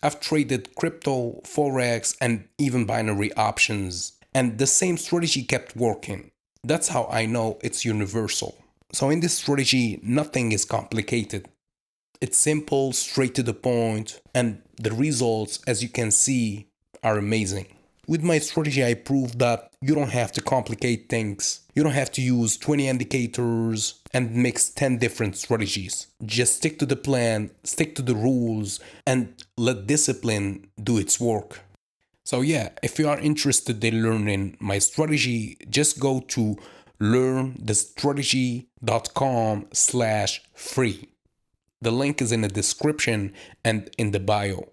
I've traded crypto, forex, and even binary options, and the same strategy kept working. That's how I know it's universal. So in this strategy, nothing is complicated. It's simple, straight to the point, and the results, as you can see, are amazing. With my strategy, I proved that you don't have to complicate things. You don't have to use 20 indicators and mix 10 different strategies. Just stick to the plan, stick to the rules, and let discipline do its work. So yeah, if you are interested in learning my strategy, just go to learnthestrategy.com/free. The link is in the description and in the bio.